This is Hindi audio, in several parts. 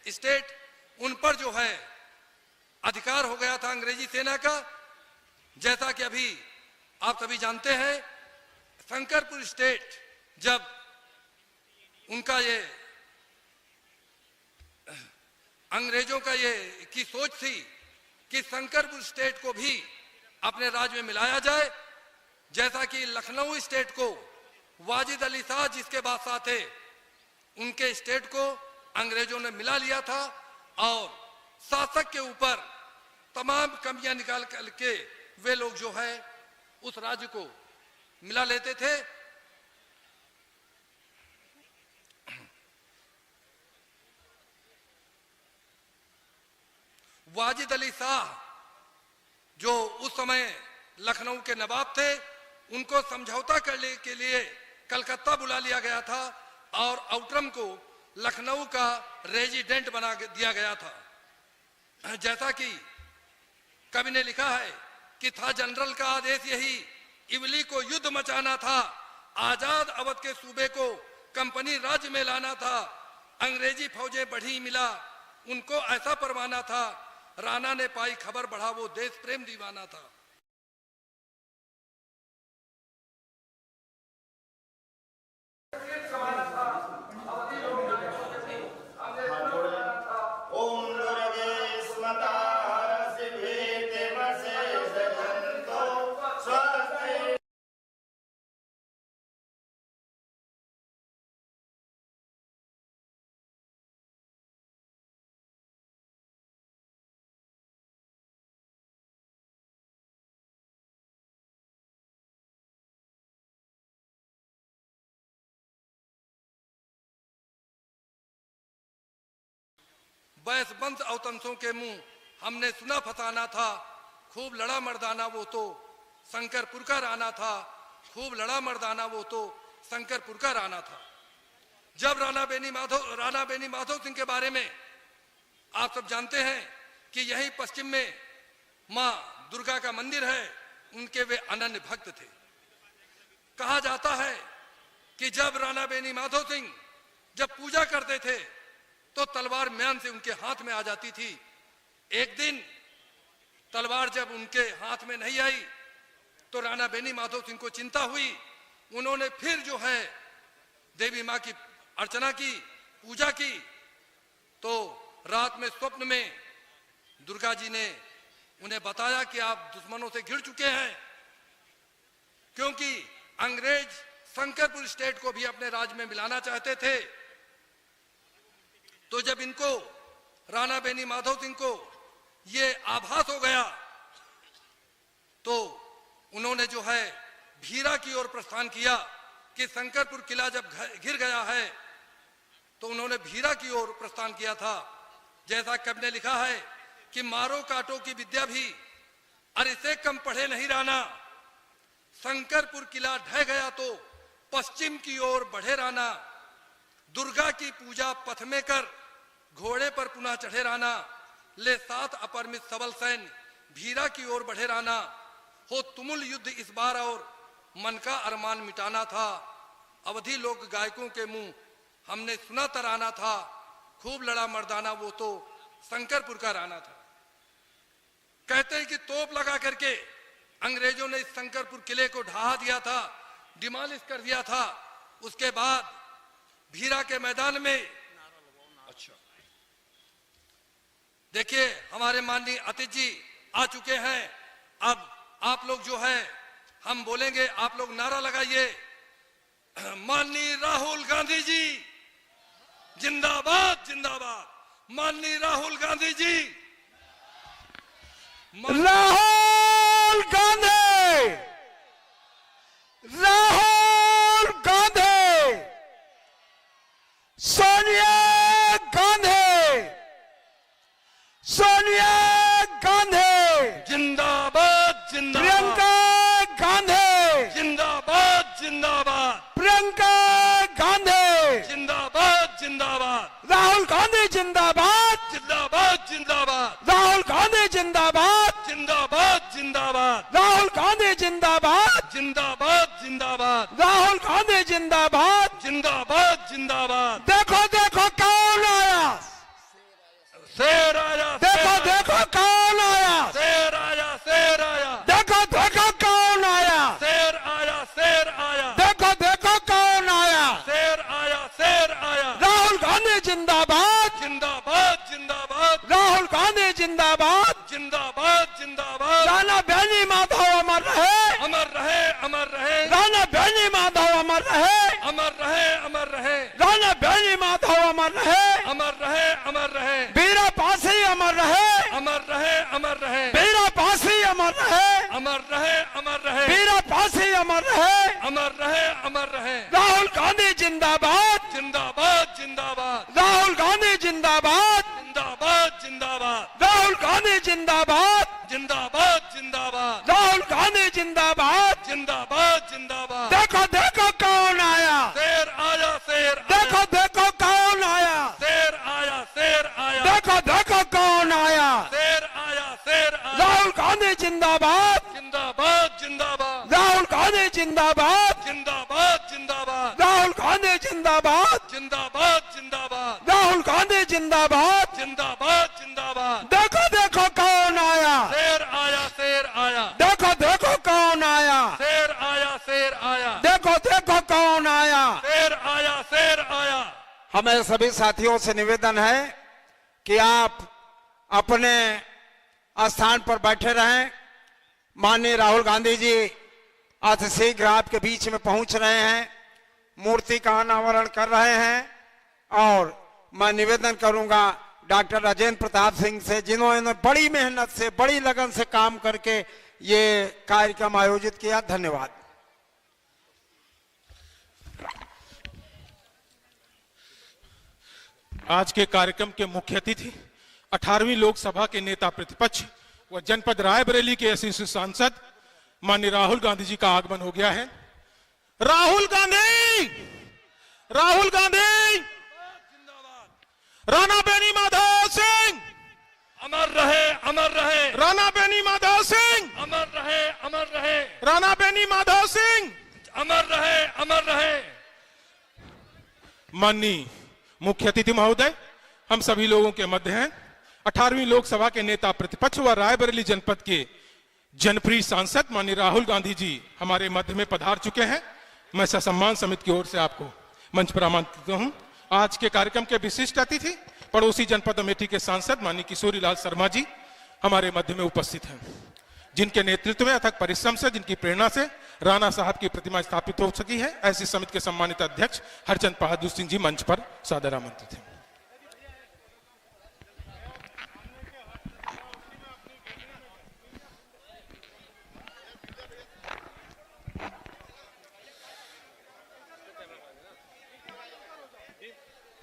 स्टेट, उन पर जो है अधिकार हो गया था अंग्रेजी सेना का। जैसा कि अभी आप सभी जानते हैं, शंकरपुर स्टेट जब उनका ये अंग्रेजों का ये की सोच थी कि शंकरपुर स्टेट को भी अपने राज्य में मिलाया जाए, जैसा कि लखनऊ स्टेट को वाजिद अली शाह जिसके बादशाह थे उनके स्टेट को अंग्रेजों ने मिला लिया था और शासक के ऊपर तमाम कमियां निकाल करके वे लोग जो है उस राज्य को मिला लेते थे। वाजिद अली शाह जो उस समय लखनऊ के नवाब थे, उनको समझौता करने के लिए कलकत्ता बुला लिया गया था और आउटरम को लखनऊ का रेजिडेंट बना दिया गया था। जैसा कि कवि ने लिखा है कि था जनरल का आदेश यही, इवली को युद्ध मचाना था, आजाद अवध के सूबे को कंपनी राज्य में लाना था, अंग्रेजी फौजें बढ़ी मिला उनको ऐसा परवाना था, राणा ने पाई खबर बढ़ा वो देश प्रेम दीवाना था। बैस बंद अवतंसों के मुंह हमने सुना फसाना था, खूब लड़ा मर्दाना वो तो शंकरपुर का राना था, खूब लड़ा मर्दाना वो तो शंकरपुर का राना था। जब राणा बेनी माधव सिंह के बारे में आप सब जानते हैं कि यही पश्चिम में मां दुर्गा का मंदिर है, उनके वे अनन्य भक्त थे। कहा जाता है कि जब राणा बेनी माधव सिंह जब पूजा करते थे तो तलवार म्यान से उनके हाथ में आ जाती थी। एक दिन तलवार जब उनके हाथ में नहीं आई तो राणा बेनी माधव सिंह को चिंता हुई, उन्होंने फिर जो है देवी मां की अर्चना की, पूजा की, तो रात में स्वप्न में दुर्गा जी ने उन्हें बताया कि आप दुश्मनों से घिर चुके हैं, क्योंकि अंग्रेज शंकरपुर स्टेट को भी अपने राज्य में मिलाना चाहते थे। तो जब इनको राणा बेनी माधव सिंह को ये आभास हो गया तो उन्होंने जो है भीरा की ओर प्रस्थान किया कि शंकरपुर किला जब घिर गया है तो उन्होंने भीरा की ओर प्रस्थान किया था। जैसा कवि ने लिखा है कि मारो काटो की विद्या भी अरे से कम पढ़े नहीं राना, शंकरपुर किला ढह गया तो पश्चिम की ओर बढ़े राना, दुर्गा की पूजा पथ में कर घोड़े पर पुनः चढ़े राना, ले साथ अपरमित सबल सैन्य भीरा की ओर बढ़े राना, हो तुमुल युद्ध इस बार और मन का अरमान मिटाना था, अवधि लोक गायकों के मुंह हमने सुना तराना था, खूब लड़ा मर्दाना वो तो शंकरपुर का राना था। कहते हैं कि तोप लगा करके अंग्रेजों ने इस शंकरपुर किले को ढहा दिया था, डिमोलिश कर दिया था। उसके बाद भीरा के मैदान में अच्छा देखिए हमारे माननीय अतिथि जी आ चुके हैं। अब आप लोग जो है हम बोलेंगे, आप लोग नारा लगाइए, माननीय राहुल गांधी जी जिंदाबाद जिंदाबाद, माननीय राहुल गांधी जी, राहुल गांधी, राहुल गांधी, सोनिया गांधी, सोनिया गांधी जिंदाबाद जिंदाबाद, प्रियंका गांधी जिंदाबाद जिंदाबाद, प्रियंका गांधी जिंदाबाद जिंदाबाद, राहुल गांधी जिंदाबाद, जिंदाबाद जिंदाबाद, राहुल गांधी जिंदाबाद, जिंदाबाद जिंदाबाद, राहुल गांधी जिंदाबाद, जिंदाबाद जिंदाबाद, राहुल गांधी जिंदाबाद। जिंदाबाद जिंदाबाद। देखो देखो कौन आया, जिंदाबाद जिंदाबाद राहुल गांधी जिंदाबाद, जिंदाबाद जिंदाबाद। राणा बेनी माधव अमर रहे, अमर रहे अमर रहे, राणा बेनी माधव अमर रहे, अमर रहे अमर रहे, राणा बेनी माधव अमर रहे, अमर रहे अमर रहे, बीरा पासी अमर रहे, अमर रहे अमर रहे, बीरा पासी अमर रहे, अमर रहे अमर रहे, बीरा पासी अमर रहे, अमर रहे अमर रहे। राहुल गांधी जिंदाबाद, जिंदाबाद जिंदाबाद, राहुल गांधी जिंदाबाद, जिंदाबाद जिंदाबाद, राहुल गांधी जिंदाबाद, जिंदाबाद जिंदाबाद, राहुल गांधी जिंदाबाद। जिंदाबाद जिंदाबाद। देखो देखो कौन आया, शेर आया शेर आया, देखो देखो कौन आया, शेर आया शेर आया, देखो देखो कौन आया। शेर आया शेर आया। राहुल गांधी जिंदाबाद, जिंदाबाद जिंदाबाद, राहुल गांधी जिंदाबाद, जिंदाबाद जिंदाबाद, राहुल गांधी जिंदाबाद, जिंदाबाद जिंदाबाद, राहुल गांधी जिंदाबाद। जिंदाबाद जिंदाबाद। देखो देखो कौन आया, शेर आया शेर आया, देखो देखो कौन आया, शेर आया शेर आया, देखो देखो कौन आया। शेर आया शेर आया। हमें सभी साथियों से निवेदन है कि आप अपने स्थान पर बैठे रहें। माननीय राहुल गांधी जी अति शीघ्र आपके बीच में पहुंच रहे हैं, मूर्ति का अनावरण कर रहे हैं। और मैं निवेदन करूंगा डॉक्टर राजेंद्र प्रताप सिंह से, जिन्होंने बड़ी मेहनत से, बड़ी लगन से काम करके ये कार्यक्रम आयोजित किया। धन्यवाद। आज के कार्यक्रम के मुख्य अतिथि 18वीं लोकसभा के नेता प्रतिपक्ष व जनपद रायबरेली के यशस्वी सांसद माननीय राहुल गांधी जी का आगमन हो गया है। राहुल गांधी, राहुल गांधी, राणा बेनी माधव सिंह, अमर रहे अमर रहे, राणा बेनी माधव सिंह, अमर रहे अमर रहे, राणा बेनी माधव सिंह, अमर रहे अमर रहे। माननीय मुख्य अतिथि महोदय, हम सभी लोगों के मध्य हैं 18वीं लोकसभा के नेता प्रतिपक्ष व रायबरेली जनपद के जनप्रिय सांसद माननीय राहुल गांधी जी हमारे मध्य में पधार चुके हैं। मैं सम्मान समिति की ओर से आपको मंच पर आमंत्रित हूं। आज के कार्यक्रम के विशिष्ट अतिथि पड़ोसी जनपद अमेठी के सांसद माननीय किशोरी लाल शर्मा जी हमारे मध्य में उपस्थित हैं, जिनके नेतृत्व में अथक परिश्रम से, जिनकी प्रेरणा से राणा साहब की प्रतिमा स्थापित हो सकी है। ऐसी समिति के सम्मानित अध्यक्ष हरचंद बहादुर सिंह जी मंच पर सादर आमंत्रित हैं।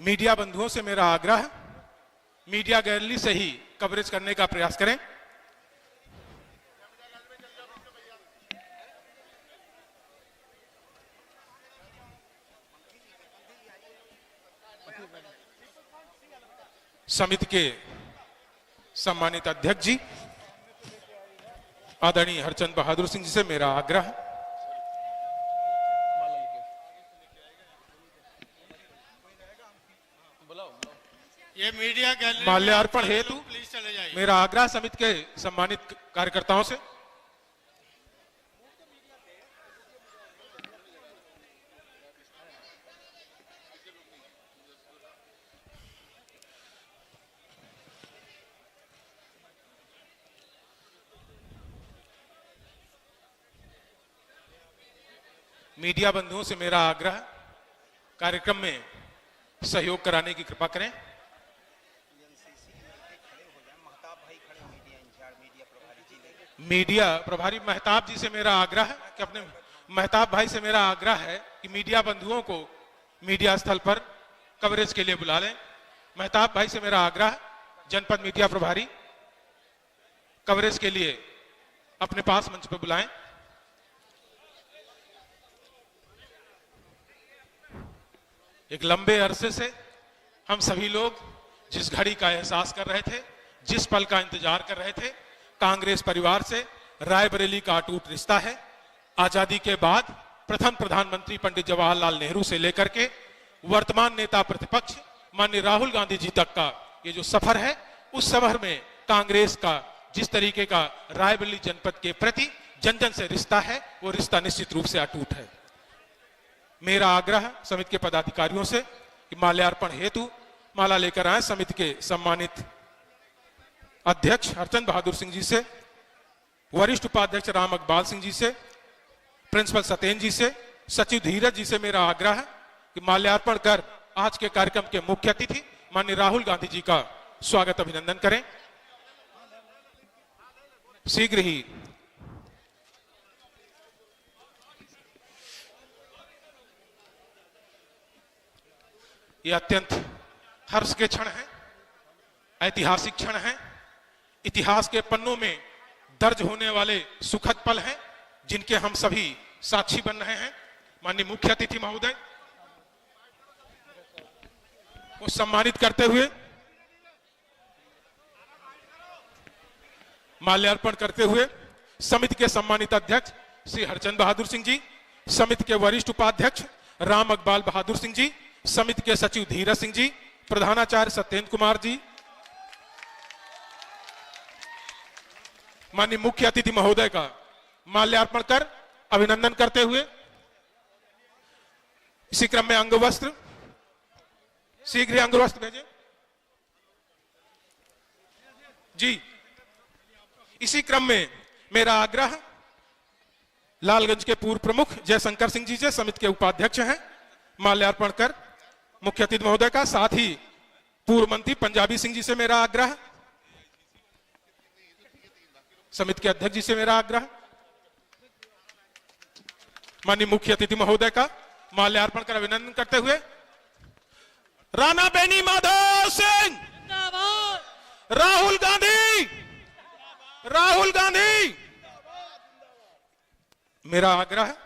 मीडिया बंधुओं से मेरा आग्रह, मीडिया गैलरी से ही कवरेज करने का प्रयास करें। समिति के सम्मानित अध्यक्ष जी आदरणीय हरचंद बहादुर सिंह जी से मेरा आग्रह, ये मीडिया गैलरी माल्यार्पण हेतु प्लीज चले जाइए। मेरा आग्रह समिति के सम्मानित कार्यकर्ताओं से। मीडिया बंधुओं से मेरा आग्रह, कार्यक्रम में सहयोग कराने की कृपा करें। मीडिया प्रभारी महताब जी से मेरा आग्रह है कि अपने महताब भाई से मेरा आग्रह है कि मीडिया बंधुओं को मीडिया स्थल पर कवरेज के लिए बुला लें। महताब भाई से मेरा आग्रह, जनपद मीडिया प्रभारी कवरेज के लिए अपने पास मंच पर बुलाएं। एक लंबे अरसे से हम सभी लोग जिस घड़ी का एहसास कर रहे थे, जिस पल का इंतजार कर रहे थे, कांग्रेस परिवार से रायबरेली का अटूट रिश्ता है। आजादी के बाद प्रथम प्रधानमंत्री पंडित जवाहरलाल नेहरू से लेकर के वर्तमान नेता प्रतिपक्ष माननीय राहुल गांधी जी तक का ये जो सफर है, उस सफर में कांग्रेस का जिस तरीके का रायबरेली जनपद के प्रति जन जन से रिश्ता है, वो रिश्ता निश्चित रूप से अटूट है। मेरा आग्रह समिति के पदाधिकारियों से कि माल्यार्पण हेतु माला लेकर आए समिति के सम्मानित अध्यक्ष हरचंद बहादुर सिंह जी से, वरिष्ठ उपाध्यक्ष राम अकबाल सिंह जी से, प्रिंसिपल सत्येंद्र जी से, सचिव धीरज जी से मेरा आग्रह है कि माल्यार्पण कर आज के कार्यक्रम के मुख्य अतिथि माननीय राहुल गांधी जी का स्वागत अभिनंदन करें। शीघ्र ही यह अत्यंत हर्ष के क्षण हैं, ऐतिहासिक क्षण हैं, इतिहास के पन्नों में दर्ज होने वाले सुखद पल हैं, जिनके हम सभी साक्षी बन रहे हैं। माननीय मुख्य अतिथि महोदय को सम्मानित करते हुए, माल्यार्पण करते हुए समिति के सम्मानित अध्यक्ष श्री हरचंद बहादुर सिंह जी, समिति के वरिष्ठ उपाध्यक्ष राम अकबाल बहादुर सिंह जी, समिति के सचिव धीरज सिंह जी, प्रधानाचार्य सत्येंद्र कुमार जी, माननीय मुख्य अतिथि महोदय का माल्यार्पण कर अभिनंदन करते हुए इसी क्रम में अंगवस्त्र, शीघ्र अंगवस्त्र भेजें जी। इसी क्रम में मेरा आग्रह लालगंज के पूर्व प्रमुख जयशंकर सिंह जी से, समिति के उपाध्यक्ष हैं, माल्यार्पण कर मुख्य अतिथि महोदय का, साथ ही पूर्व मंत्री पंजाबी सिंह जी से मेरा आग्रह, समिति के अध्यक्ष जी से मेरा आग्रह, माननीय मुख्य अतिथि महोदय का माल्यार्पण कर अभिनंदन करते हुए राणा बेनी माधव सिंह, राहुल गांधी, राहुल गांधी। मेरा आग्रह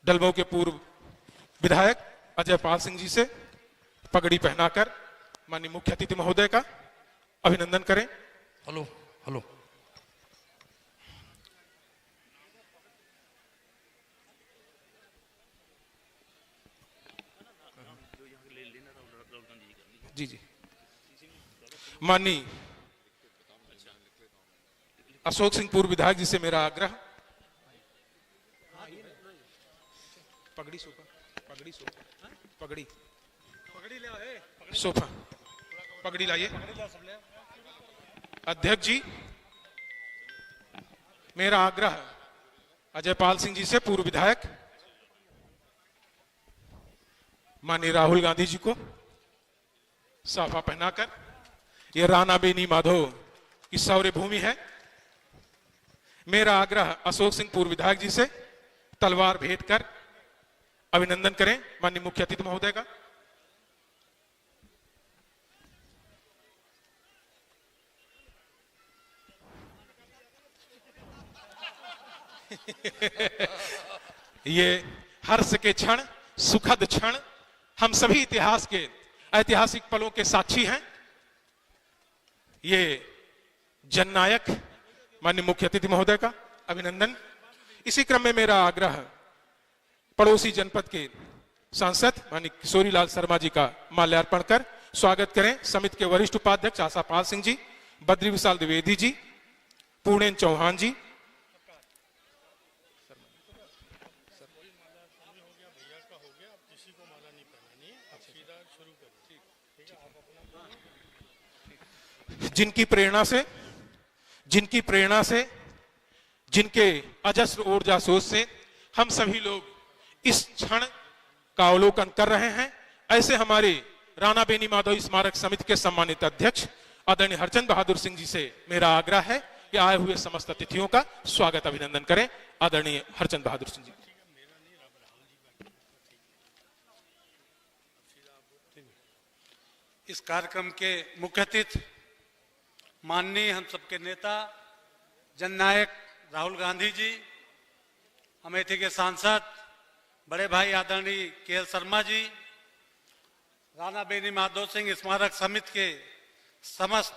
डलमऊ के पूर्व विधायक अजय पाल सिंह जी से पगड़ी पहनाकर माननीय मुख्य अतिथि महोदय का अभिनंदन करें। Hello hello. जी जी। माननीय अशोक सिंह पूर्व विधायक जी से मेरा आग्रह, पगड़ी सोफा, पगड़ी सोफा, पगड़ी सोफा, पगड़ी लाइए। अध्यक्ष जी, मेरा आग्रह अजय पाल सिंह जी से पूर्व विधायक माननीय राहुल गांधी जी को साफा पहनाकर, यह राणा बेनी माधव की शौर्य भूमि है। मेरा आग्रह अशोक सिंह पूर्व विधायक जी से तलवार भेंट कर अभिनंदन करें माननीय मुख्य अतिथि महोदय का। ये हर्ष के क्षण, सुखद क्षण, हम सभी इतिहास के ऐतिहासिक पलों के साक्षी हैं। ये जननायक माननीय मुख्य अतिथि महोदय का अभिनंदन। इसी क्रम में मेरा आग्रह पड़ोसी जनपद के सांसद माननीय किशोरी लाल शर्मा जी का माल्यार्पण कर स्वागत करें समिति के वरिष्ठ उपाध्यक्ष आशापाल सिंह जी, बद्री विशाल द्विवेदी जी, पूर्णेन चौहान जी। जिनकी प्रेरणा से, जिनके अजस्र ऊर्जा सोच से हम सभी लोग इस क्षण का अवलोकन कर रहे हैं, ऐसे हमारे राणा बेनी माधव स्मारक समिति के सम्मानित अध्यक्ष आदरणीय हरचंद बहादुर सिंह जी से मेरा आग्रह है कि आए हुए समस्त अतिथियों का स्वागत अभिनंदन करें। आदरणीय हरचंद बहादुर सिंह जी। इस कार्यक्रम के मुख्य अतिथि माननीय हम सबके नेता जननायक राहुल गांधी जी, अमेठी के सांसद बड़े भाई आदरणीय के.एल. शर्मा जी, राणा बेनी माधव सिंह स्मारक समिति के समस्त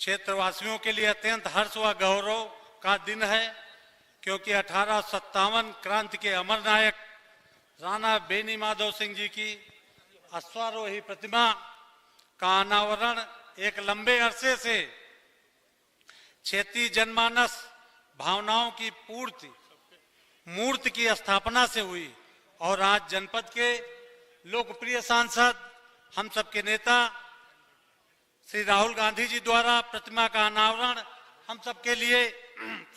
क्षेत्रवासियों के लिए अत्यंत हर्ष व गौरव का दिन है, क्योंकि 1857 क्रांति के अमर नायक राणा बेनी माधव सिंह जी की अश्वारोही प्रतिमा का अनावरण एक लंबे अरसे से क्षेत्रीय जनमानस भावनाओं की मूर्ति की स्थापना से हुई और आज जनपद के लोकप्रिय सांसद, हम सबके नेता श्री राहुल गांधी जी द्वारा प्रतिमा का अनावरण हम सबके लिए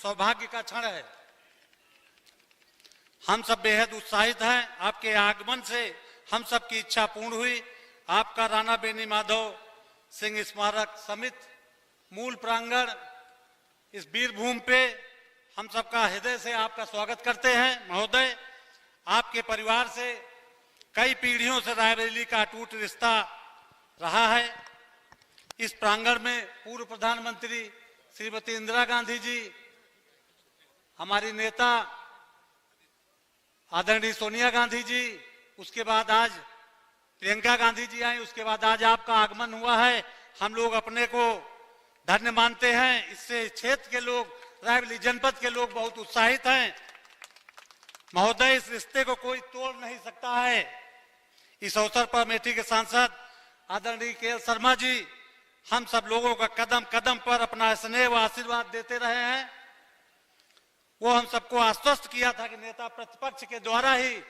सौभाग्य का क्षण है। हम सब बेहद उत्साहित हैं। आपके आगमन से हम सबकी इच्छा पूर्ण हुई। आपका राणा बेनी माधव सिंह स्मारक समिति मूल प्रांगण इस वीरभूमि पे हम सबका हृदय से आपका स्वागत करते हैं। महोदय, आपके परिवार से कई पीढ़ियों से रायबरेली का अटूट रिश्ता रहा है। इस प्रांगण में पूर्व प्रधानमंत्री श्रीमती इंदिरा गांधी जी, हमारी नेता आदरणीय सोनिया गांधी जी, उसके बाद आज प्रियंका गांधी जी आई, उसके बाद आज आपका आगमन हुआ है। हम लोग अपने को धन्य मानते हैं। इससे क्षेत्र के लोग, रायबरेली जनपद के लोग बहुत उत्साहित हैं। महोदय, इस रिश्ते को कोई तोड़ नहीं सकता है। इस अवसर पर अमेठी के सांसद आदरणीय के शर्मा जी हम सब लोगों का कदम कदम पर अपना स्नेह व आशीर्वाद देते रहे हैं। वो हम सबको आश्वस्त किया था कि नेता प्रतिपक्ष के द्वारा ही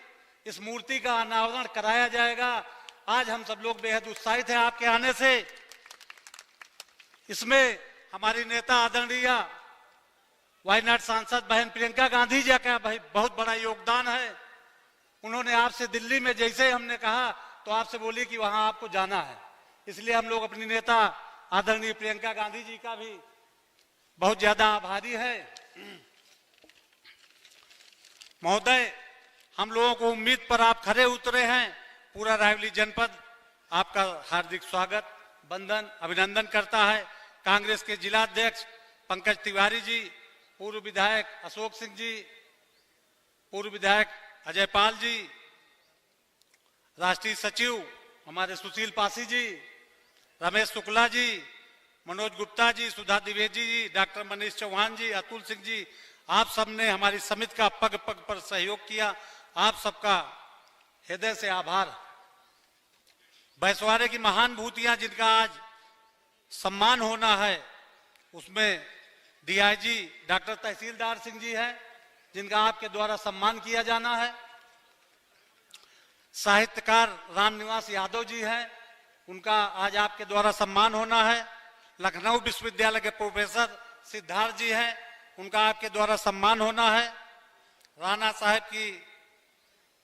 इस मूर्ति का अनावरण कराया जाएगा। आज हम सब लोग बेहद उत्साहित हैं आपके आने से। इसमें हमारी नेता आदरणीय वायनाड सांसद बहन प्रियंका गांधी जी का भाई बहुत बड़ा योगदान है। उन्होंने आपसे दिल्ली में जैसे हमने कहा तो आपसे बोली कि वहां आपको जाना है, इसलिए हम लोग अपनी नेता आदरणीय प्रियंका गांधी जी का भी बहुत ज्यादा आभारी है। महोदय, हम लोगों को उम्मीद पर आप खरे उतरे हैं। पूरा रायबरेली जनपद आपका हार्दिक स्वागत, वंदन, अभिनंदन करता है। कांग्रेस के जिला अध्यक्ष पंकज तिवारी जी, पूर्व विधायक अशोक सिंह जी, पूर्व विधायक अजय पाल जी, राष्ट्रीय सचिव हमारे सुशील पासी जी, रमेश शुक्ला जी, मनोज गुप्ता जी, सुधा द्विवेदी जी, डॉक्टर मनीष चौहान जी, अतुल सिंह जी, आप सबने हमारी समिति का पग पग पर सहयोग किया। आप सबका हृदय से आभार। बैसवारे की महानुभूतियां जिनका आज सम्मान होना है, उसमें डीआईजी डॉक्टर तहसीलदार सिंह जी हैं, जिनका आपके द्वारा सम्मान किया जाना है। साहित्यकार रामनिवास यादव जी हैं, उनका आज आपके द्वारा सम्मान होना है। लखनऊ विश्वविद्यालय के प्रोफेसर सिद्धार्थ जी हैं, उनका आपके द्वारा सम्मान होना है। राणा साहब की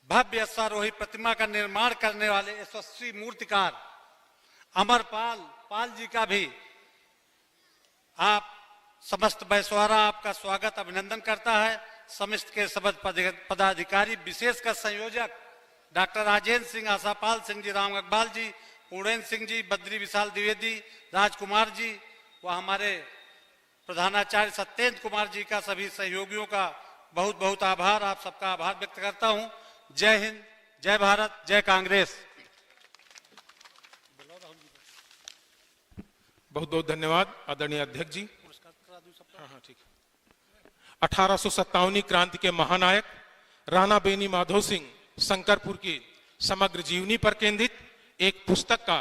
भव्य अश्वारोही प्रतिमा का निर्माण करने वाले यशस्वी मूर्तिकार अमरपाल पाल जी का भी आप समस्त बैसवारा आपका स्वागत अभिनंदन करता है। समिति के समस्त पदाधिकारी, विशेषकर संयोजक डॉक्टर राजेंद्र सिंह, आशापाल सिंह जी, राम अकबाल जी, पूर्णेन्द्र सिंह जी, बद्री विशाल द्विवेदी, राजकुमार जी व हमारे प्रधानाचार्य सत्येंद्र कुमार जी का, सभी सहयोगियों का बहुत बहुत आभार। आप सबका आभार व्यक्त करता हूं। जय हिंद, जय भारत, जय कांग्रेस। बहुत बहुत धन्यवाद आदरणीय अध्यक्ष जी। हाँ, ठीक है। 1857 क्रांति के महानायक राणा बेनी माधव सिंह शंकरपुर की समग्र जीवनी पर केंद्रित एक पुस्तक का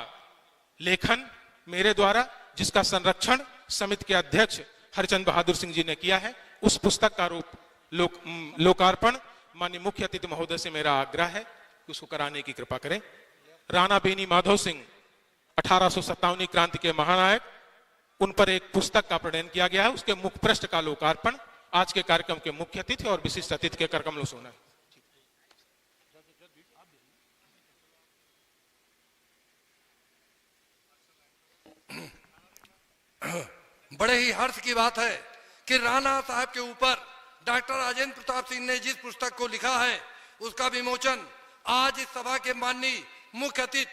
लेखन मेरे द्वारा, जिसका संरक्षण समिति के अध्यक्ष हरिचंद बहादुर सिंह जी ने किया है, उस पुस्तक का लोकार्पण माननीय मुख्य अतिथि महोदय से मेरा आग्रह है कि उसको कराने की कृपा करें। राणा बेनी माधव सिंह 1857 क्रांति के महानायक, उन पर एक पुस्तक का प्रणयन किया गया है। उसके मुख पृष्ठ का लोकार्पण आज के कार्यक्रम के मुख्य अतिथि और विशिष्ट अतिथि के कर कमलों से होना है। बड़े ही हर्ष की बात है कि राणा साहब के ऊपर डॉक्टर राजेंद्र प्रताप सिंह ने जिस पुस्तक को लिखा है, उसका विमोचन आज इस सभा के माननीय मुख्य अतिथि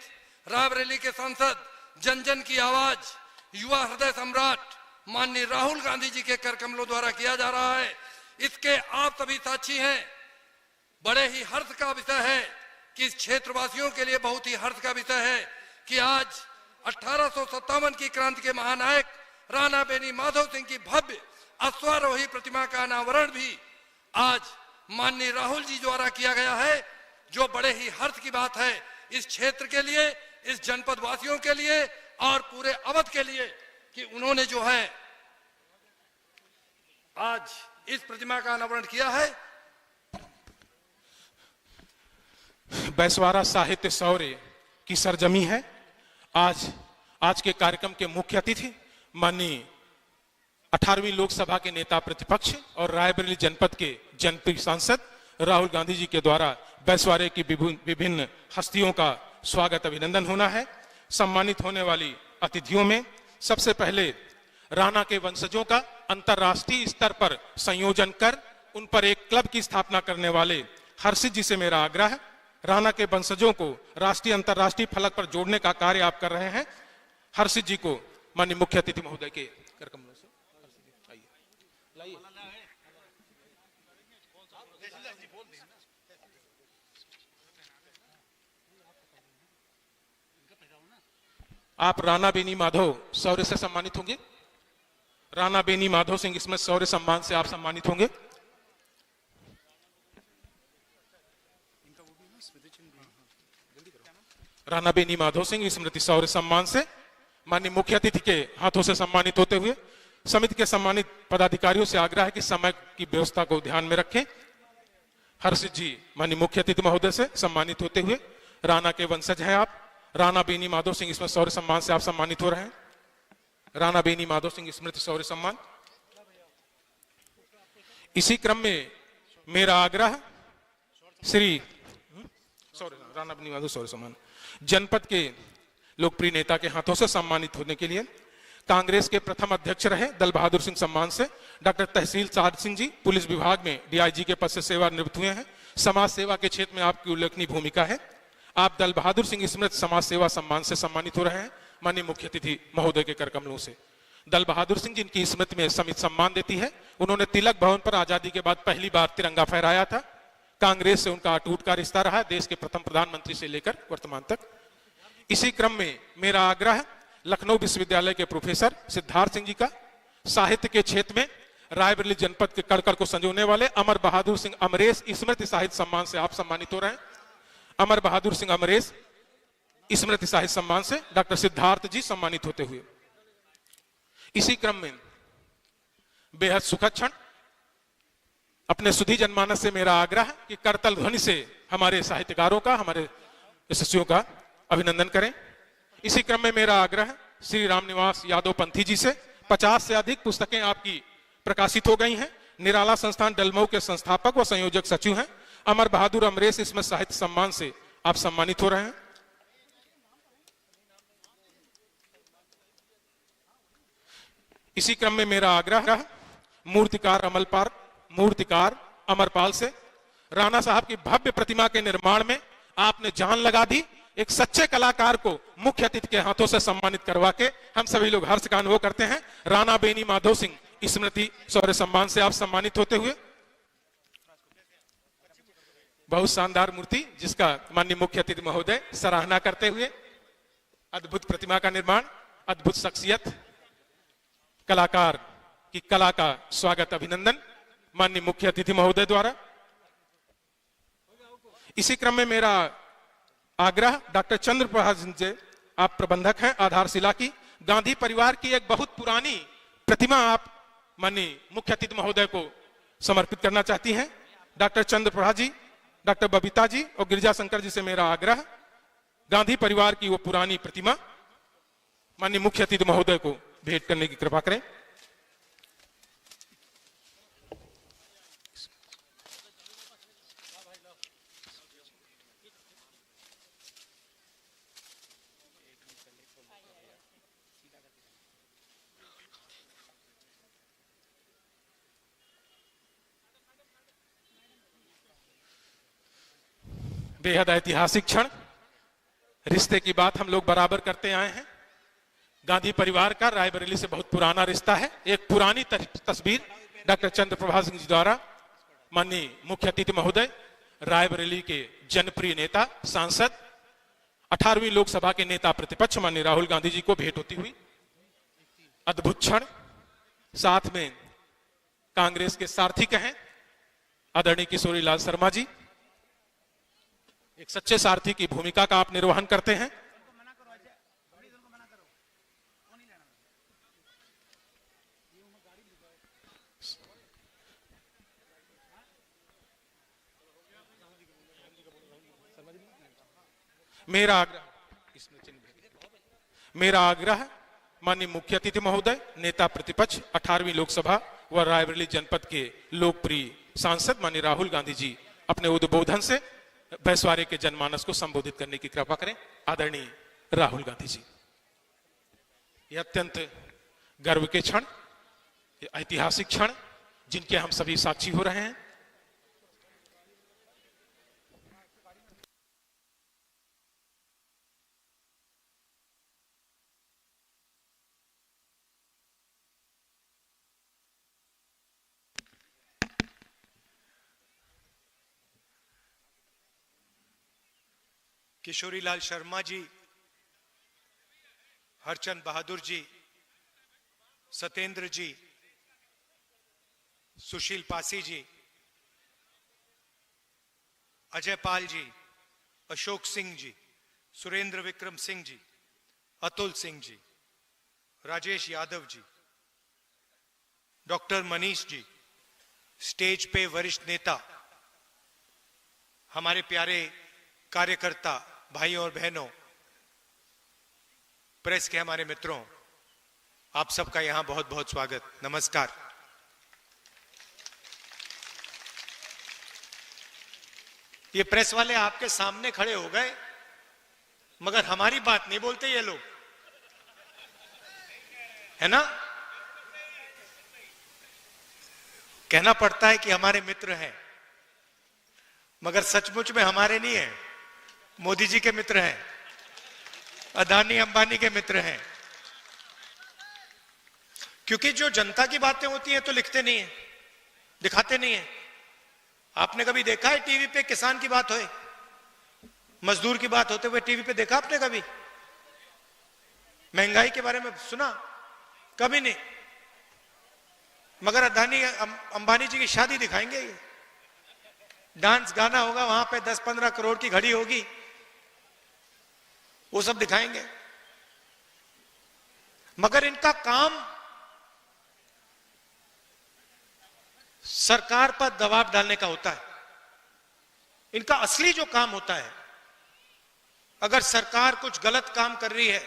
रायबरेली के सांसद, जन जन की आवाज, युवा हृदय सम्राट माननीय राहुल गांधी जी के कर कमलों द्वारा किया जा रहा है। इसके आप सभी साक्षी हैं। बड़े ही हर्ष का विषय है कि इस क्षेत्रवासियों के लिए बहुत ही हर्ष का विषय है कि आज 1857 की क्रांति के महानायक राणा बेनी माधव सिंह की भव्य अश्वारोही प्रतिमा का अनावरण भी आज माननीय राहुल जी द्वारा किया गया है, जो बड़े ही हर्ष की बात है इस क्षेत्र के लिए, इस जनपद वासियों के लिए और पूरे अवध के लिए कि उन्होंने जो है आज इस प्रतिमा का अनावरण किया है। बैसवारा साहित्य शौर्य की सरजमी है। आज के कार्यक्रम के मुख्य अतिथि माननीय 18वीं लोकसभा के नेता प्रतिपक्ष और रायबरेली जनपद के जनप्रिय सांसद राहुल गांधी जी के द्वारा बैसवारे की विभिन्न हस्तियों का स्वागत अभिनंदन होना है। सम्मानित होने वाली अतिथियों में सबसे पहले राणा के वंशजों का अंतर्राष्ट्रीय स्तर पर संयोजन कर उन पर एक क्लब की स्थापना करने वाले हर्षित जी से मेरा आग्रह है। राणा के वंशजों को राष्ट्रीय अंतर्राष्ट्रीय फलक पर जोड़ने का कार्य आप कर रहे हैं। हर्षित जी को माननीय मुख्य अतिथि महोदय के कर कमलों से लाइए। आप राणा बेनी माधव शौर्य से सम्मानित होंगे। राणा बेनी माधव सिंह इसमें शौर्य सम्मान से आप सम्मानित होंगे। राणा बेनी माधव सिंह स्मृति शौर्य सम्मान से माननीय मुख्य अतिथि के हाथों से सम्मानित होते हुए समिति के सम्मानित पदाधिकारियों से आग्रह है कि समय की व्यवस्था को ध्यान में रखें। हर्षित जी माननीय मुख्य अतिथि महोदय से सम्मानित होते हुए, राणा के वंशज हैं आप। राणा बेनी माधव सिंह इसमें शौर्य सम्मान से आप सम्मानित हो रहे हैं। राणा बेनी माधव सिंह स्मृति शौर्य सम्मान। इसी क्रम में मेरा आग्रह श्री राणा बेनी माधव शौर्य सम्मान जनपद के लोकप्रिय नेता के हाथों से सम्मानित होने के लिए कांग्रेस के प्रथम अध्यक्ष रहे दल बहादुर सिंह सम्मान से डॉक्टर तहसील साध सिंह जी पुलिस विभाग में डीआईजी के पद से सेवानिवृत्त हुए हैं। समाज सेवा के क्षेत्र में आपकी उल्लेखनीय भूमिका है। आप दल बहादुर सिंह स्मृति समाज सेवा सम्मान से सम्मानित हो रहे हैं माननीय मुख्य अतिथि महोदय के कर कमलों से। दल बहादुर सिंह जिनकी स्मृति में समिति सम्मान देती है, उन्होंने तिलक भवन पर आजादी के बाद पहली बार तिरंगा फहराया था। कांग्रेस से उनका अटूट का रिश्ता रहा, देश के प्रथम प्रधानमंत्री से लेकर वर्तमान तक। इसी क्रम में मेरा आग्रह लखनऊ विश्वविद्यालय के प्रोफेसर सिद्धार्थ सिंह जी का साहित्य के क्षेत्र में रायबरेली जनपद के कड़ को संजोने वाले अमर बहादुर सिंह अमरेश स्मृति साहित्य सम्मान से आप सम्मानित हो रहे हैं। अमर बहादुर सिंह अमरेश स्मृति साहित्य सम्मान से डॉक्टर सिद्धार्थ जी सम्मानित होते हुए। इसी क्रम में बेहद सुखद क्षण, अपने सुधी जनमानस से मेरा आग्रह कि करतल ध्वनि से हमारे साहित्यकारों का, हमारे यशस्वियों का अभिनंदन करें। इसी क्रम में मेरा आग्रह श्री रामनिवास यादव पंथी जी से 50 से अधिक पुस्तकें आपकी प्रकाशित हो गई हैं। निराला संस्थान डलमऊ के संस्थापक व संयोजक सचिव हैं। अमर बहादुर अमरेश इसमें साहित्य सम्मान से आप सम्मानित हो रहे हैं। इसी क्रम में मेरा आग्रह मूर्तिकार अमरपाल से राणा साहब की भव्य प्रतिमा के निर्माण में आपने जान लगा दी। एक सच्चे कलाकार को मुख्य अतिथि के हाथों से सम्मानित करवा के हम सभी लोग हर्ष का अनुभव करते हैं। राणा बेनी माधव सिंह स्मृति शौर्य सम्मान से आप सम्मानित होते हुए। बहुत शानदार मूर्ति जिसका माननीय मुख्य अतिथि महोदय सराहना करते हुए, अद्भुत प्रतिमा का निर्माण, अद्भुत शख्सियत, कलाकार की कला का स्वागत अभिनंदन माननीय मुख्य अतिथि महोदय द्वारा। इसी क्रम में मेरा आग्रह डॉक्टर चंद्र प्रभाष जी, आप प्रबंधक हैं आधारशिला की, गांधी परिवार की एक बहुत पुरानी प्रतिमा आप माननीय मुख्य अतिथि महोदय को समर्पित करना चाहती हैं। डॉक्टर चंद्र प्रभाष जी, डॉक्टर बबीता जी और गिरिजा शंकर जी से मेरा आग्रह, गांधी परिवार की वो पुरानी प्रतिमा माननीय मुख्य अतिथि महोदय को भेंट करने की कृपा करें। बेहद ऐतिहासिक क्षण, रिश्ते की बात हम लोग बराबर करते आए हैं। गांधी परिवार का रायबरेली से बहुत पुराना रिश्ता है। एक पुरानी तस्वीर डॉक्टर चंद्र प्रभाष सिंह जी द्वारा माननीय मुख्य अतिथि महोदय, रायबरेली के जनप्रिय नेता, सांसद, 18वीं लोकसभा के नेता प्रतिपक्ष माननीय राहुल गांधी जी को भेंट होती हुई अद्भुत क्षण। साथ में कांग्रेस के सारथी कहें आदरणीय किशोरी लाल शर्मा जी, एक सच्चे सारथी की भूमिका का आप निर्वहन करते हैं। मेरा आग्रह माननीय मुख्य अतिथि महोदय, नेता प्रतिपक्ष 18वीं लोकसभा व रायबरेली जनपद के लोकप्रिय सांसद माननीय राहुल गांधी जी अपने उद्बोधन से बैसवारे के जनमानस को संबोधित करने की कृपा करें। आदरणीय राहुल गांधी जी। यह अत्यंत गर्व के क्षण, ऐतिहासिक क्षण जिनके हम सभी साक्षी हो रहे हैं। किशोरीलाल शर्मा जी, हरचंद बहादुर जी, सत्येंद्र जी, सुशील पासी जी, अजय पाल जी, अशोक सिंह जी, सुरेंद्र विक्रम सिंह जी, अतुल सिंह जी, राजेश यादव जी, डॉक्टर मनीष जी, स्टेज पे वरिष्ठ नेता, हमारे प्यारे कार्यकर्ता भाइयों और बहनों, प्रेस के हमारे मित्रों, आप सबका यहां बहुत बहुत स्वागत, नमस्कार। ये प्रेस वाले आपके सामने खड़े हो गए, मगर हमारी बात नहीं बोलते ये लोग, है ना? कहना पड़ता है कि हमारे मित्र हैं, मगर सचमुच में हमारे नहीं है, मोदी जी के मित्र हैं, अदानी अंबानी के मित्र हैं। क्योंकि जो जनता की बातें होती हैं तो लिखते नहीं है, दिखाते नहीं है। आपने कभी देखा है टीवी पे किसान की बात होए, मजदूर की बात होते हुए टीवी पे देखा आपने कभी? महंगाई के बारे में सुना? कभी नहीं। मगर अदानी अंबानी जी की शादी दिखाएंगे, ये डांस गाना होगा, वहां पे 10-15 करोड़ की घड़ी होगी, वो सब दिखाएंगे। मगर इनका काम सरकार पर दबाव डालने का होता है। इनका असली जो काम होता है, अगर सरकार कुछ गलत काम कर रही है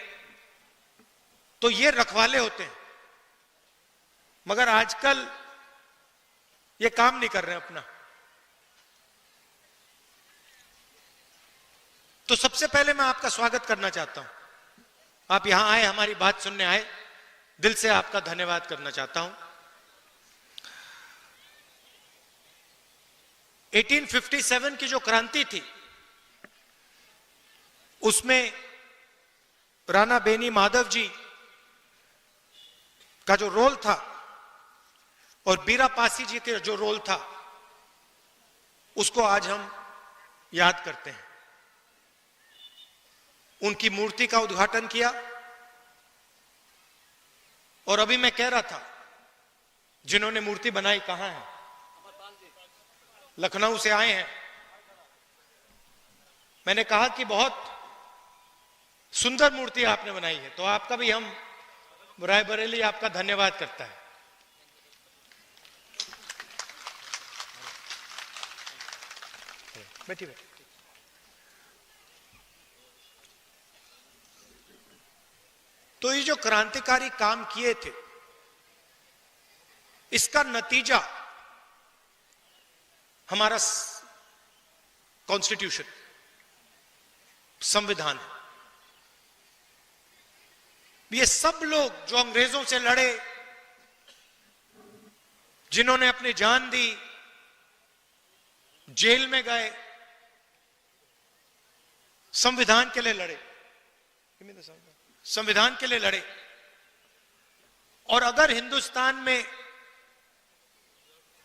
तो ये रखवाले होते हैं। मगर आजकल ये काम नहीं कर रहे हैं अपना। तो सबसे पहले मैं आपका स्वागत करना चाहता हूं। आप यहां आए, हमारी बात सुनने आए, दिल से आपका धन्यवाद करना चाहता हूं। 1857 की जो क्रांति थी, उसमें राणा बेनी माधव जी का जो रोल था और बीरा पासी जी का जो रोल था, उसको आज हम याद करते हैं। उनकी मूर्ति का उद्घाटन किया। और अभी मैं कह रहा था, जिन्होंने मूर्ति बनाई कहां है? लखनऊ से आए हैं। मैंने कहा कि बहुत सुंदर मूर्ति आपने बनाई है, तो आपका भी हम रायबरेली आपका धन्यवाद करता है। बैठिए बैठिए। तो ये जो क्रांतिकारी काम किए थे, इसका नतीजा हमारा कॉन्स्टिट्यूशन, संविधान है। ये सब लोग जो अंग्रेजों से लड़े, जिन्होंने अपनी जान दी, जेल में गए, संविधान के लिए लड़े, संविधान के लिए लड़े। और अगर हिंदुस्तान में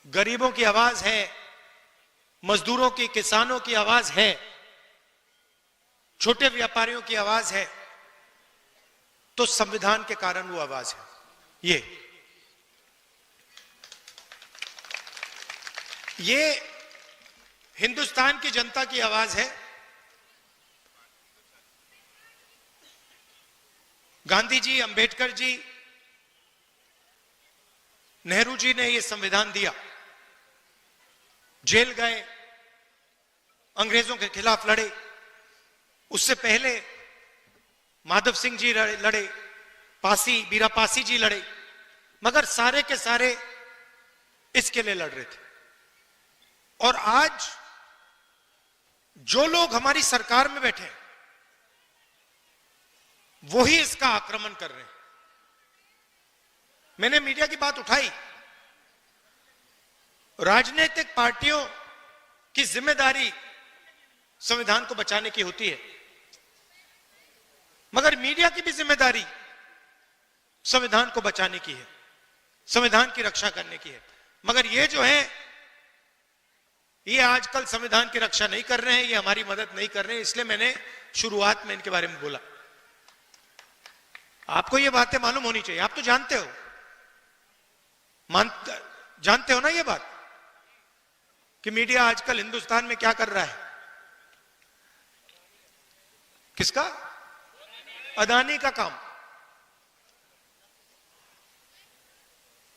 गरीबों की आवाज है, मजदूरों की, किसानों की आवाज है, छोटे व्यापारियों की आवाज है, तो संविधान के कारण वो आवाज है। ये हिंदुस्तान की जनता की आवाज है। गांधी जी, अंबेडकर जी, नेहरू जी ने ये संविधान दिया, जेल गए, अंग्रेजों के खिलाफ लड़े, उससे पहले माधव सिंह जी लड़े, बीरा पासी जी लड़े, मगर सारे के सारे इसके लिए लड़ रहे थे। और आज जो लोग हमारी सरकार में बैठे हैं वो ही इसका आक्रमण कर रहे हैं। मैंने मीडिया की बात उठाई, राजनीतिक पार्टियों की जिम्मेदारी संविधान को बचाने की होती है, मगर मीडिया की भी जिम्मेदारी संविधान को बचाने की है, संविधान की रक्षा करने की है। मगर ये जो है, ये आजकल संविधान की रक्षा नहीं कर रहे हैं, ये हमारी मदद नहीं कर रहे हैं। इसलिए मैंने शुरुआत में इनके बारे में बोला। आपको ये बातें मालूम होनी चाहिए, आप तो जानते हो, जानते हो ना ये बात कि मीडिया आजकल हिंदुस्तान में क्या कर रहा है। किसका? अदानी का काम।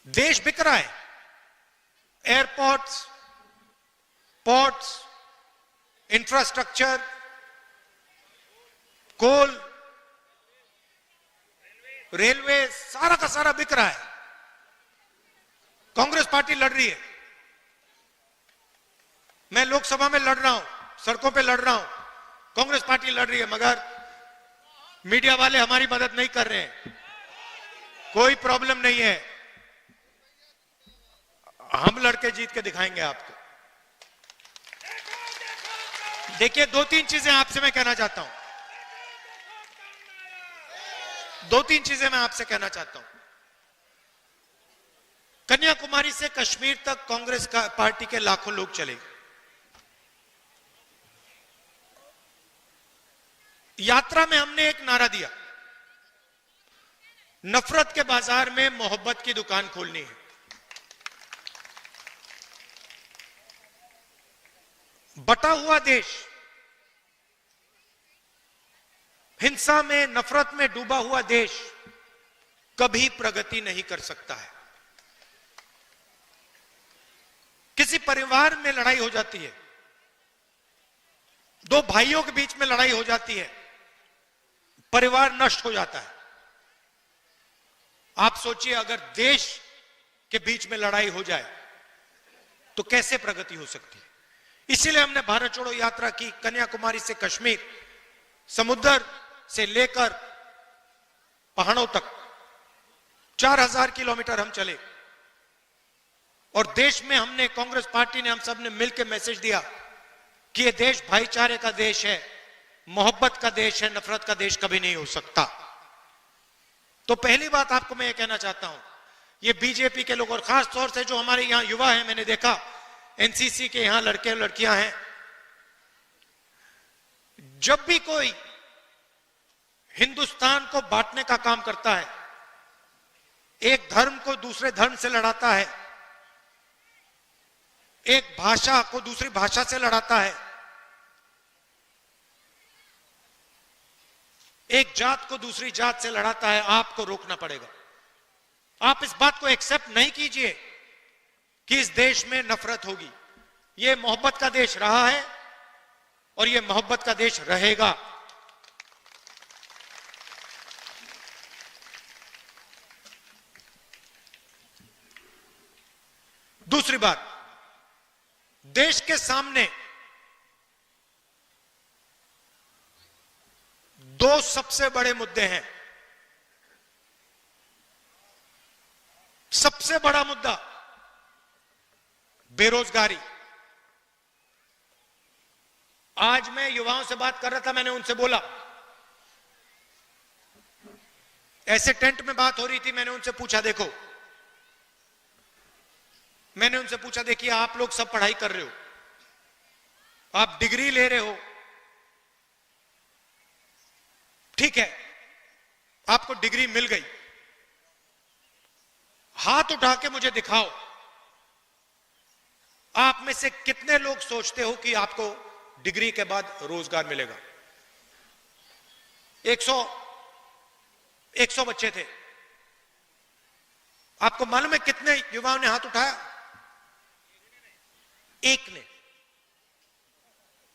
देश बिक रहा है, एयरपोर्ट्स, पोर्ट्स, इंफ्रास्ट्रक्चर, कोल, रेलवे, सारा का सारा बिक रहा है। कांग्रेस पार्टी लड़ रही है, मैं लोकसभा में लड़ रहा हूं, सड़कों पे लड़ रहा हूं, कांग्रेस पार्टी लड़ रही है, मगर मीडिया वाले हमारी मदद नहीं कर रहे हैं। कोई प्रॉब्लम नहीं है, हम लड़के जीत के दिखाएंगे आपको। देखिए, दो तीन चीजें आपसे मैं कहना चाहता हूं, दो तीन चीजें मैं आपसे कहना चाहता हूं। कन्याकुमारी से कश्मीर तक कांग्रेस पार्टी के लाखों लोग चले। यात्रा में हमने एक नारा दिया, नफरत के बाजार में मोहब्बत की दुकान खोलनी है। बटा हुआ देश, हिंसा में, नफरत में डूबा हुआ देश कभी प्रगति नहीं कर सकता है। किसी परिवार में लड़ाई हो जाती है, दो भाइयों के बीच में लड़ाई हो जाती है, परिवार नष्ट हो जाता है। आप सोचिए, अगर देश के बीच में लड़ाई हो जाए तो कैसे प्रगति हो सकती है। इसीलिए हमने भारत छोड़ो यात्रा की, कन्याकुमारी से कश्मीर, समुद्र से लेकर पहाड़ों तक 4000 किलोमीटर हम चले। और देश में हमने, कांग्रेस पार्टी ने, हम सब ने मिलकर मैसेज दिया कि यह देश भाईचारे का देश है, मोहब्बत का देश है, नफरत का देश कभी नहीं हो सकता। तो पहली बात आपको मैं ये कहना चाहता हूं, ये बीजेपी के लोग और खास तौर से जो हमारे यहां युवा हैं, मैंने देखा एनसीसी के यहां लड़के लड़कियां हैं, जब भी कोई हिंदुस्तान को बांटने का काम करता है, एक धर्म को दूसरे धर्म से लड़ाता है, एक भाषा को दूसरी भाषा से लड़ाता है, एक जात को दूसरी जात से लड़ाता है, आपको रोकना पड़ेगा। आप इस बात को एक्सेप्ट नहीं कीजिए कि इस देश में नफरत होगी। यह मोहब्बत का देश रहा है और यह मोहब्बत का देश रहेगा। दूसरी बात, देश के सामने दो सबसे बड़े मुद्दे हैं। सबसे बड़ा मुद्दा बेरोजगारी। आज मैं युवाओं से बात कर रहा था, मैंने उनसे बोला, ऐसे टेंट में बात हो रही थी, मैंने उनसे पूछा, देखो, मैंने उनसे पूछा, देखिए आप लोग सब पढ़ाई कर रहे हो, आप डिग्री ले रहे हो, ठीक है, आपको डिग्री मिल गई, हाथ उठा के मुझे दिखाओ, आप में से कितने लोग सोचते हो कि आपको डिग्री के बाद रोजगार मिलेगा? 100 बच्चे थे। आपको मालूम है कितने युवाओं ने हाथ उठाया? एक ने।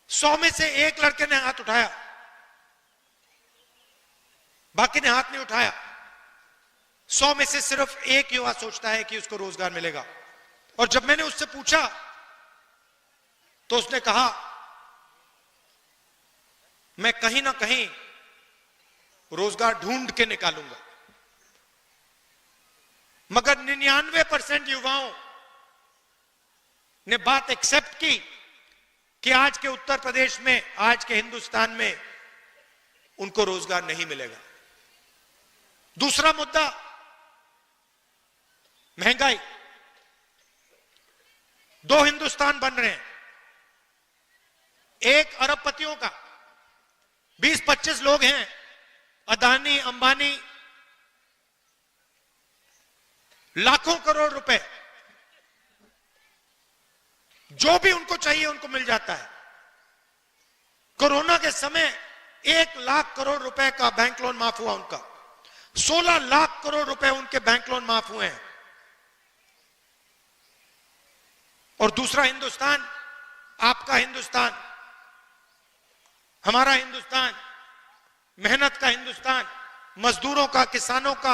100 में से एक लड़के ने हाथ उठाया बाकी ने हाथ नहीं उठाया। 100 में से सिर्फ एक युवा सोचता है कि उसको रोजगार मिलेगा। और जब मैंने उससे पूछा तो उसने कहा मैं कहीं ना कहीं रोजगार ढूंढ के निकालूंगा। मगर 99% युवाओं ने बात एक्सेप्ट की कि आज के उत्तर प्रदेश में, आज के हिंदुस्तान में उनको रोजगार नहीं मिलेगा। दूसरा मुद्दा महंगाई। 2 हिंदुस्तान बन रहे हैं। एक अरबपतियों का 20-25 लोग हैं, अदानी अंबानी, लाखों करोड़ रुपए जो भी उनको चाहिए उनको मिल जाता है। कोरोना के समय 1 लाख करोड़ रुपए का बैंक लोन माफ हुआ उनका। 16 लाख करोड़ रुपए उनके बैंक लोन माफ हुए हैं। और दूसरा हिंदुस्तान, आपका हिंदुस्तान, हमारा हिंदुस्तान, मेहनत का हिंदुस्तान, मजदूरों का, किसानों का,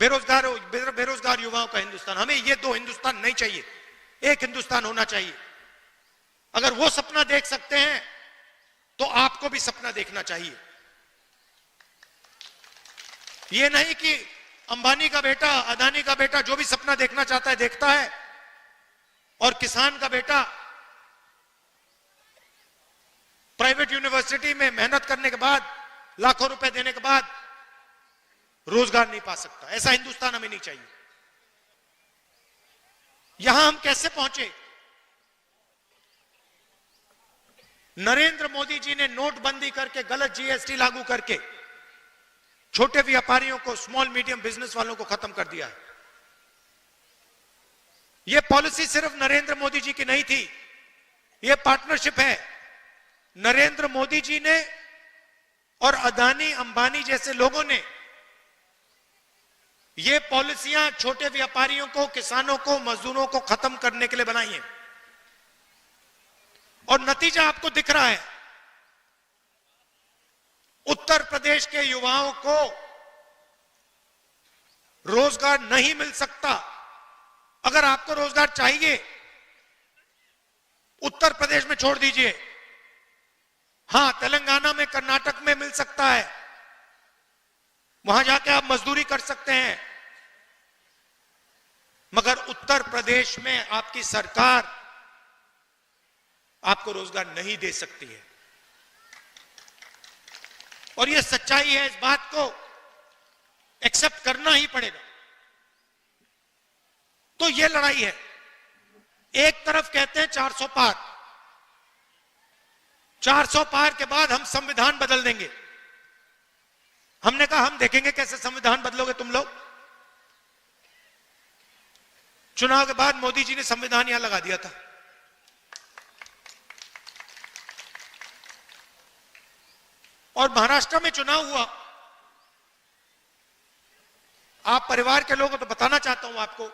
बेरोजगार युवाओं का हिंदुस्तान। हमें ये 2 हिंदुस्तान नहीं चाहिए, एक हिंदुस्तान होना चाहिए। अगर वो सपना देख सकते हैं तो आपको भी सपना देखना चाहिए। ये नहीं कि अंबानी का बेटा, अदानी का बेटा जो भी सपना देखना चाहता है देखता है, और किसान का बेटा प्राइवेट यूनिवर्सिटी में मेहनत करने के बाद, लाखों रुपए देने के बाद रोजगार नहीं पा सकता। ऐसा हिंदुस्तान हमें नहीं चाहिए। यहां हम कैसे पहुंचे? नरेंद्र मोदी जी ने नोटबंदी करके, गलत जीएसटी लागू करके छोटे व्यापारियों को, स्मॉल मीडियम बिजनेस वालों को खत्म कर दिया है। यह पॉलिसी सिर्फ नरेंद्र मोदी जी की नहीं थी, यह पार्टनरशिप है। नरेंद्र मोदी जी ने और अदानी अंबानी जैसे लोगों ने ये पॉलिसियां छोटे व्यापारियों को, किसानों को, मजदूरों को खत्म करने के लिए बनाई है। और नतीजा आपको दिख रहा है। उत्तर प्रदेश के युवाओं को रोजगार नहीं मिल सकता। अगर आपको रोजगार चाहिए, उत्तर प्रदेश में छोड़ दीजिए। हां, तेलंगाना में, कर्नाटक में मिल सकता है, वहां जाके आप मजदूरी कर सकते हैं। मगर उत्तर प्रदेश में आपकी सरकार आपको रोजगार नहीं दे सकती है। और यह सच्चाई है, इस बात को एक्सेप्ट करना ही पड़ेगा। तो यह लड़ाई है। एक तरफ कहते हैं 400 पार, 400 पार के बाद हम संविधान बदल देंगे। हमने कहा हम देखेंगे कैसे संविधान बदलोगे तुम लोग। चुनाव के बाद मोदी जी ने संविधान यहां लगा दिया था। और महाराष्ट्र में चुनाव हुआ। आप परिवार के लोग हो तो बताना चाहता हूं आपको,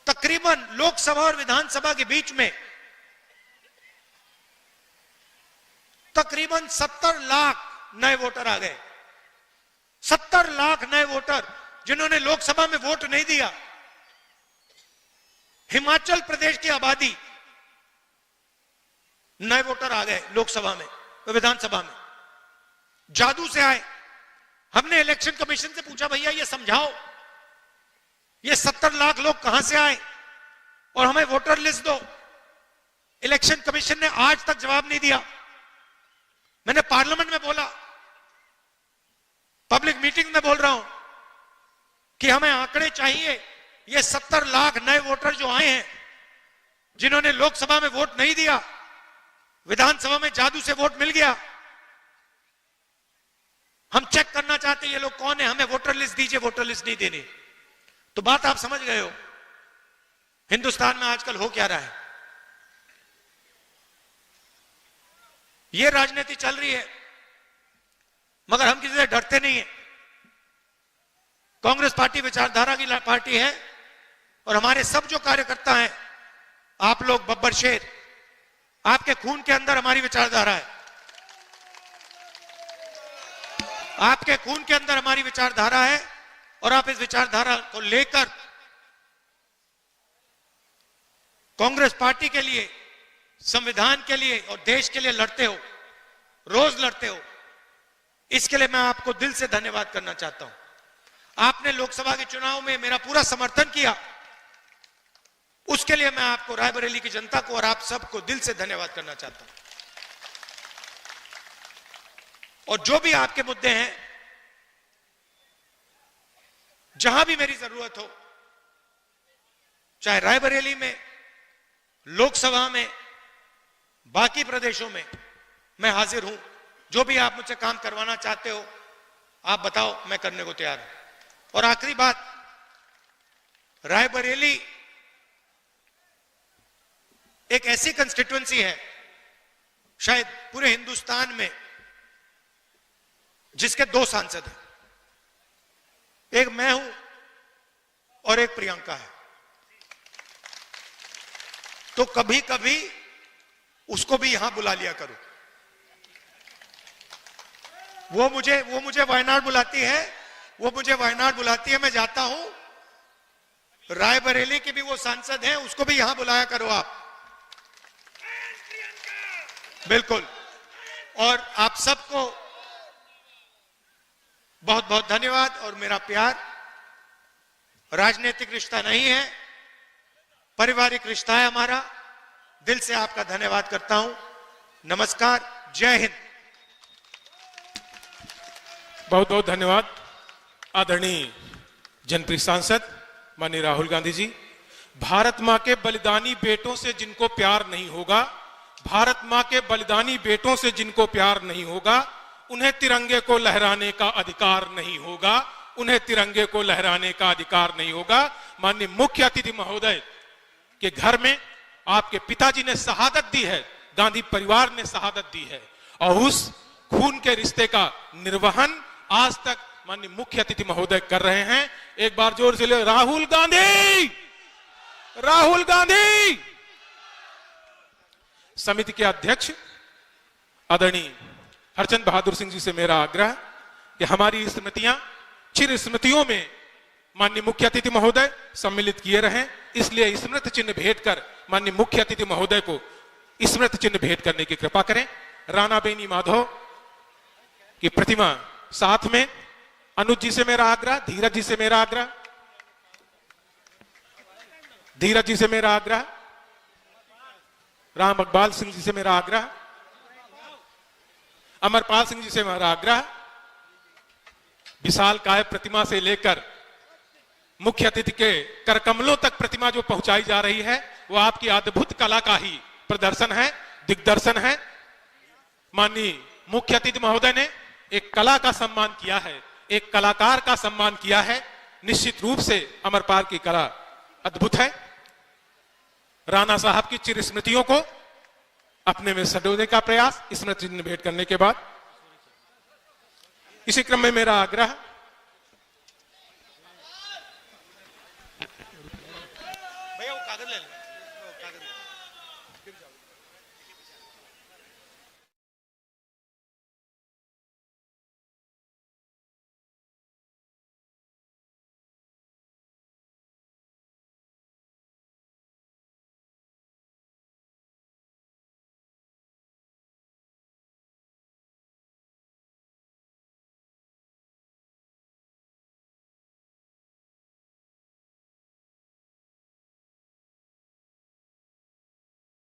तकरीबन लोकसभा और विधानसभा के बीच में तकरीबन 70 लाख नए वोटर आ गए। 70 लाख नए वोटर जिन्होंने लोकसभा में वोट नहीं दिया। हिमाचल प्रदेश की आबादी, नए वोटर आ गए लोकसभा में, विधानसभा में, जादू से आए। हमने इलेक्शन कमीशन से पूछा, भैया ये समझाओ, ये 70 लाख लोग कहां से आए और हमें वोटर लिस्ट दो। इलेक्शन कमीशन ने आज तक जवाब नहीं दिया। मैंने पार्लियामेंट में बोला, पब्लिक मीटिंग में बोल रहा हूं कि हमें आंकड़े चाहिए। ये 70 लाख नए वोटर जो आए हैं, जिन्होंने लोकसभा में वोट नहीं दिया, विधानसभा में जादू से वोट मिल गया, हम चेक करना चाहते हैं ये लोग कौन है, हमें वोटर लिस्ट दीजिए। वोटर लिस्ट नहीं देनी। तो बात आप समझ गए हो हिंदुस्तान में आजकल हो क्या रहा है। ये राजनीति चल रही है, मगर हम किसी से डरते नहीं है। कांग्रेस पार्टी विचारधारा की पार्टी है और हमारे सब जो कार्यकर्ता हैं, आप लोग बब्बर शेर, आपके खून के अंदर हमारी विचारधारा है। आपके खून के अंदर हमारी विचारधारा है और आप इस विचारधारा को लेकर कांग्रेस पार्टी के लिए, संविधान के लिए और देश के लिए लड़ते हो, रोज लड़ते हो। इसके लिए मैं आपको दिल से धन्यवाद करना चाहता हूं। आपने लोकसभा के चुनाव में मेरा पूरा समर्थन किया, उसके लिए मैं आपको, रायबरेली की जनता को और आप सबको दिल से धन्यवाद करना चाहता हूं। और जो भी आपके मुद्दे हैं, जहां भी मेरी जरूरत हो, चाहे रायबरेली में, लोकसभा में, बाकी प्रदेशों में, मैं हाजिर हूं। जो भी आप मुझसे काम करवाना चाहते हो, आप बताओ, मैं करने को तैयार हूं। और आखिरी बात, रायबरेली एक ऐसी कंस्टिट्यूएंसी है शायद पूरे हिंदुस्तान में जिसके 2 सांसद हैं, एक मैं हूं और एक प्रियंका है। तो कभी कभी उसको भी यहां बुला लिया करो। वो मुझे वायनाड बुलाती है, मैं जाता हूं। रायबरेली के भी वो सांसद हैं, उसको भी यहां बुलाया करो आप। बिल्कुल। और आप सबको बहुत बहुत धन्यवाद। और मेरा प्यार राजनीतिक रिश्ता नहीं है, पारिवारिक रिश्ता है हमारा। दिल से आपका धन्यवाद करता हूं। नमस्कार, जय हिंद। बहुत बहुत धन्यवाद आदरणीय जनप्रिय सांसद माननीय राहुल गांधी जी। भारत मां के बलिदानी बेटों से जिनको प्यार नहीं होगा, भारत मां के बलिदानी बेटों से जिनको प्यार नहीं होगा, उन्हें तिरंगे को लहराने का अधिकार नहीं होगा, उन्हें तिरंगे को लहराने का अधिकार नहीं होगा। माननीय मुख्य अतिथि महोदय के घर में आपके पिताजी ने शहादत दी है, गांधी परिवार ने शहादत दी है, और उस खून के रिश्ते का निर्वहन आज तक माननीय मुख्य अतिथि महोदय कर रहे हैं। एक बार जोर से ले, राहुल गांधी, राहुल गांधी। समिति के अध्यक्ष आदरणीय हरचंद बहादुर सिंह जी से मेरा आग्रह कि हमारी स्मृतियां चिर स्मृतियों में माननीय मुख्य अतिथि महोदय सम्मिलित किए रहें, इसलिए स्मृति चिन्ह भेंट कर माननीय मुख्य अतिथि महोदय को स्मृति चिन्ह भेंट करने की कृपा करें। राणा बेनी माधव की प्रतिमा साथ में। अनुज जी से मेरा आग्रह, धीरज जी से मेरा आग्रह, धीरज जी से मेरा आग्रह, राम अकबाल सिंह जी से मेरा आग्रह, अमरपाल सिंह जी से मेरा आग्रह। विशाल काय प्रतिमा से लेकर मुख्य अतिथि के करकमलों तक प्रतिमा जो पहुंचाई जा रही है, वो आपकी अद्भुत कला का ही प्रदर्शन है, दिग्दर्शन है। माननीय मुख्य अतिथि महोदय ने एक कला का सम्मान किया है, एक कलाकार का सम्मान किया है। निश्चित रूप से अमरपाल की कला अद्भुत है। राणा साहब की चिर स्मृतियों को अपने में सजोने का प्रयास स्मृति चिन्ह भेंट करने के बाद। इसी क्रम में मेरा आग्रह